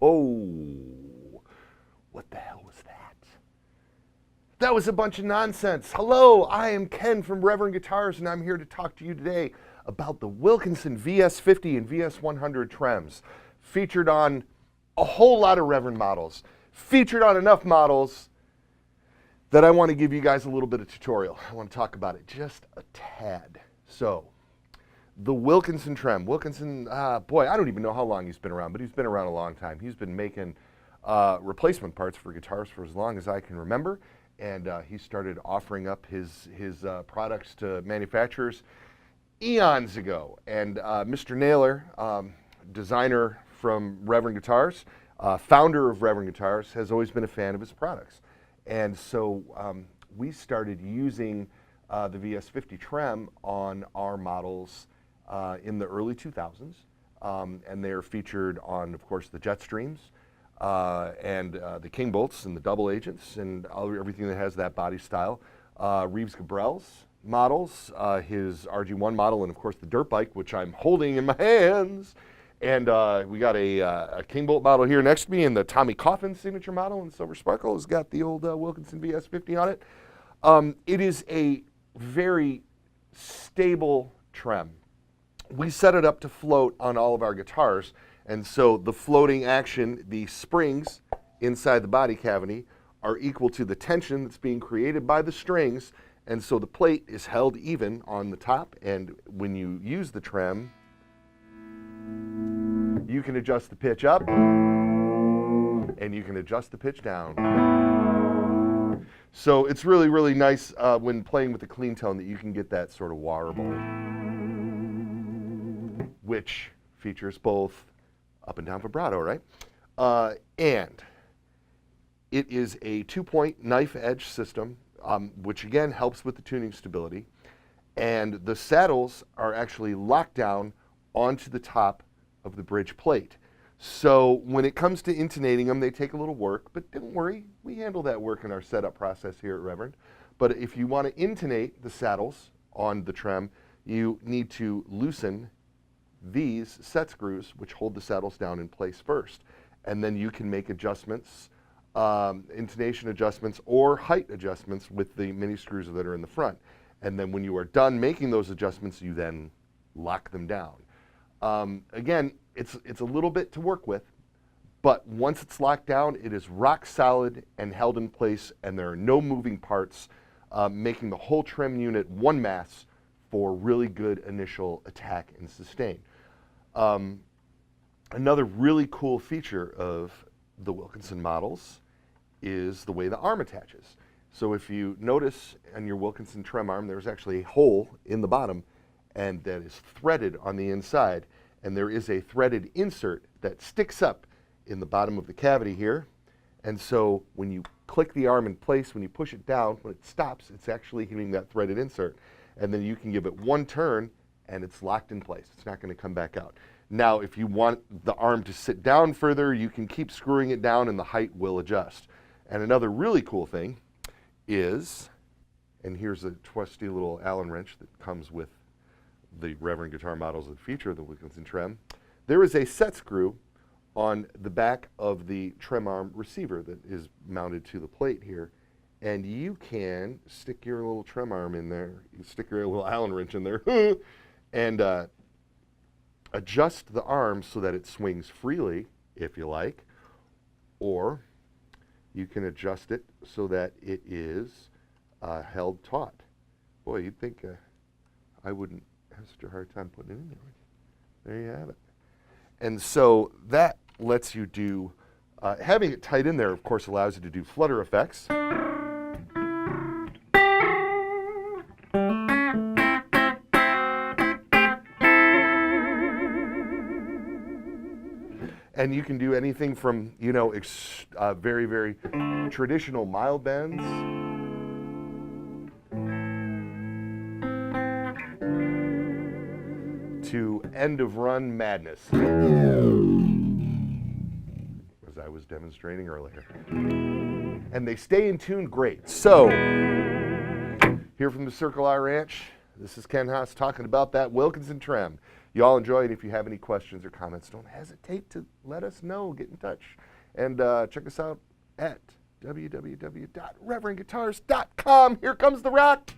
Oh, what the hell was that? That was a bunch of nonsense. Hello, I am Ken from Reverend Guitars, and I'm here to talk to you today about the Wilkinson VS50 and VS100 trems, featured on a whole lot of Reverend models, featured on enough models that I want to give you guys a little bit of tutorial. I want to talk about it just a tad. So, the Wilkinson Trem. Wilkinson, boy, I don't even know how long he's been around, but he's been around a long time. He's been making replacement parts for guitars for as long as I can remember, and he started offering up his products to manufacturers eons ago. And Mr. Naylor, designer from Reverend Guitars, founder of Reverend Guitars, has always been a fan of his products. And so we started using the VS50 Trem on our models in the early 2000s, and they're featured on, of course, the Jetstreams and the King Bolts and the Double Agents and everything that has that body style. Reeves Gabrels models, his RG1 model, and of course the Dirtbike, which I'm holding in my hands. And we got a King Bolt model here next to me, and the Tommy Coffin signature model in Silver Sparkle has got the old Wilkinson VS50 on it. It is a very stable trem. We set it up to float on all of our guitars, and so the floating action, the springs inside the body cavity are equal to the tension that's being created by the strings, and so the plate is held even on the top, and when you use the trem, you can adjust the pitch up, and you can adjust the pitch down. So it's really, really nice when playing with the clean tone that you can get that sort of warble, which features both up and down vibrato, right? And it is a 2-point knife edge system, which again helps with the tuning stability. And the saddles are actually locked down onto the top of the bridge plate. So when it comes to intonating them, they take a little work, but don't worry, we handle that work in our setup process here at Reverend. But if you want to intonate the saddles on the trem, you need to loosen these set screws, which hold the saddles down in place first. And then you can make adjustments, intonation adjustments or height adjustments with the mini screws that are in the front. And then when you are done making those adjustments, you then lock them down. Again, it's a little bit to work with, but once it's locked down, it is rock solid and held in place, and there are no moving parts, making the whole trem unit one mass for really good initial attack and sustain. Another really cool feature of the Wilkinson models is the way the arm attaches. So if you notice on your Wilkinson Trem arm, there's actually a hole in the bottom, and that is threaded on the inside, and there is a threaded insert that sticks up in the bottom of the cavity here. And so when you click the arm in place, when you push it down, when it stops, it's actually hitting that threaded insert. And then you can give it one turn and it's locked in place. It's not going to come back out. Now, if you want the arm to sit down further, you can keep screwing it down and the height will adjust. And another really cool thing is, and here's a trusty little Allen wrench that comes with the Reverend guitar models that feature the Wilkinson Trem, there is a set screw on the back of the trem arm receiver that is mounted to the plate here, and you can stick your little trem arm in there, you stick your little Allen wrench in there, and adjust the arm so that it swings freely, if you like, or you can adjust it so that it is held taut. Boy, you'd think I wouldn't have such a hard time putting it in there. There you have it. And so that lets you do, having it tight in there, of course, allows you to do flutter effects. And you can do anything from, you know, very, very traditional mild bends to end of run madness, as I was demonstrating earlier. And they stay in tune great. So, here from the Circle I Ranch, this is Ken Haas talking about that Wilkinson Trem. Y'all enjoy it. If you have any questions or comments, don't hesitate to let us know. Get in touch. And check us out at www.reverendguitars.com. Here comes the rock.